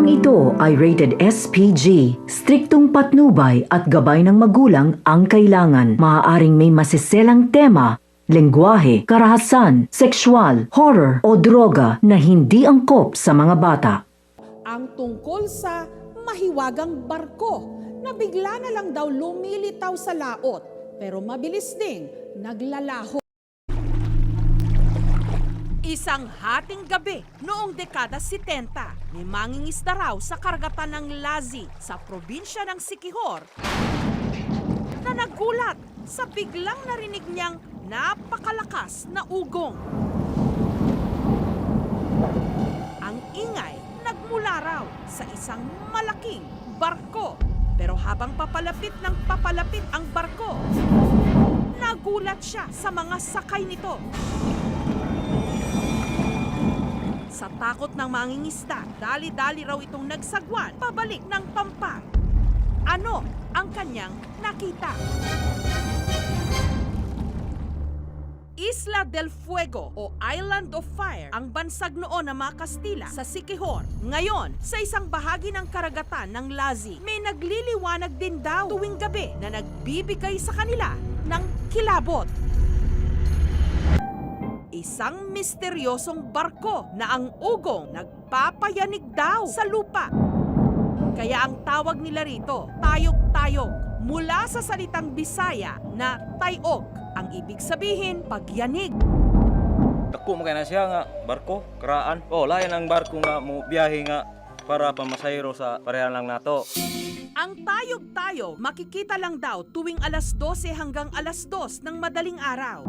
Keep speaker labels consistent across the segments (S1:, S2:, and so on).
S1: Programang ito ay rated SPG. Striktong patnubay at gabay ng magulang ang kailangan. Maaaring may masiselang tema, lengguwahe, karahasan, sexual, horror o droga na hindi angkop sa mga bata.
S2: Ang tungkol sa mahiwagang barko na bigla na lang daw lumilitaw sa laot pero mabilis ding naglalaho. Isang hating gabi noong dekada 70, may mangingisda raw sa karagatan ng Lazi sa probinsya ng Siquijor na nagulat sa biglang narinig niyang napakalakas na ugong. Ang ingay nagmula raw sa isang malaking barko. Pero habang papalapit ng papalapit ang barko, nagulat siya sa mga sakay nito. Sa takot ng mangingisda, dali-dali raw itong nagsagwan pabalik ng Pampa. Ano ang kanyang nakita? Isla del Fuego o Island of Fire ang bansag noon ng mga Kastila sa Siquijor. Ngayon, sa isang bahagi ng karagatan ng Lazi, may nagliliwanag din daw tuwing gabi na nagbibigay sa kanila ng kilabot. Isang misteryosong barko na ang ugong nagpapayanig daw sa lupa. Kaya ang tawag nila rito, tayog-tayog, mula sa salitang Bisaya na tayog. Ang ibig sabihin, pagyanig.
S3: Dako mo kaya na siya nga barko, karaan. Layan ang barko nga mo biyahe nga para pamasayro sa parehan lang nato.
S2: Ang tayog-tayog makikita lang daw tuwing alas 12 hanggang alas 2 ng madaling araw.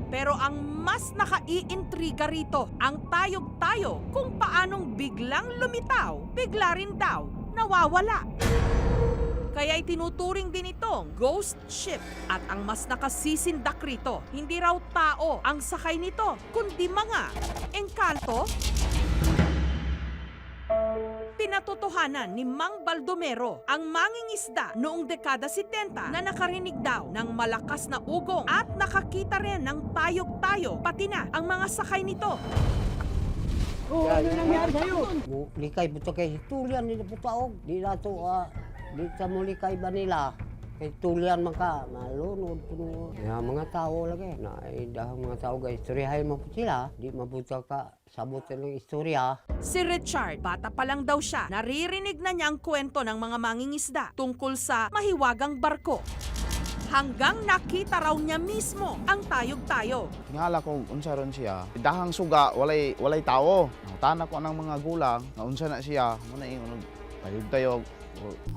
S2: Pero ang mas nakaiintriga rito, ang tayog-tayog kung paanong biglang lumitaw, bigla rin daw nawawala. Kaya itinuturing din itong ghost ship. At ang mas nakasisindak rito, hindi raw tao ang sakay nito, kundi mga engkanto. Pinatotohanan ni Mang Baldomero, ang mangingisda noong dekada 70 na nakarinig daw ng malakas na ugong at nakakita rin ng tayog-tayog pati na ang mga sakay nito.
S4: Ano nangyari sa'yo? Likay buto kay tulian nila putaog. Di na to, di sa mulikay ba nila? Kay tulian man ka, malunod puno. Mga tao lagi. Naidahang mga tao guys, istoryahay mo po sila. Di mabuta ka, sabutin ng istorya.
S2: Si Richard, bata pa lang daw siya, naririnig na niya ang kwento ng mga mangingisda tungkol sa mahiwagang barko. Hanggang nakita raw niya mismo ang tayog-tayog.
S5: Ngala ko unsa ron siya. Dahang suga walay tao. Tanak ko ng mga gulang na unsa na siya, mo na ingon tayog-tayog.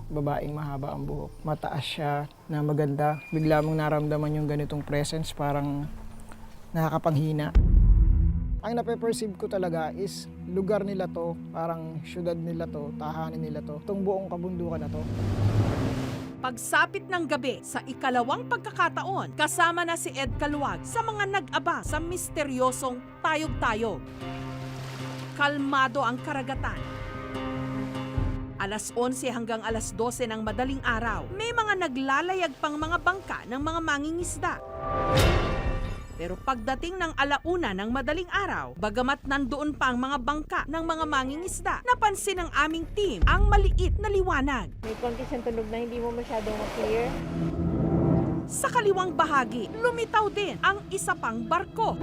S6: Babaeng mahaba ang buhok. Mataas siya na maganda. Bigla mong naramdaman yung ganitong presence, parang nakakapanghina. Ang nape-perceive ko talaga is lugar nila to, parang syudad nila to, tahanin nila to. Itong buong kabundukan na to.
S2: Pagsapit ng gabi sa ikalawang pagkakataon, kasama na si Ed Caluag sa mga nag-aba sa misteryosong tayog-tayog. Kalmado ang karagatan. Alas 11 hanggang alas 12 ng madaling araw, may mga naglalayag pang mga bangka ng mga mangingisda. Pero pagdating ng alauna ng madaling araw, bagamat nandoon pa ang mga bangka ng mga mangingisda, napansin ng aming team ang maliit na liwanag.
S7: May konti siyang tunog na hindi mo masyadong ma-clear.
S2: Sa kaliwang bahagi, lumitaw din ang isa pang barko.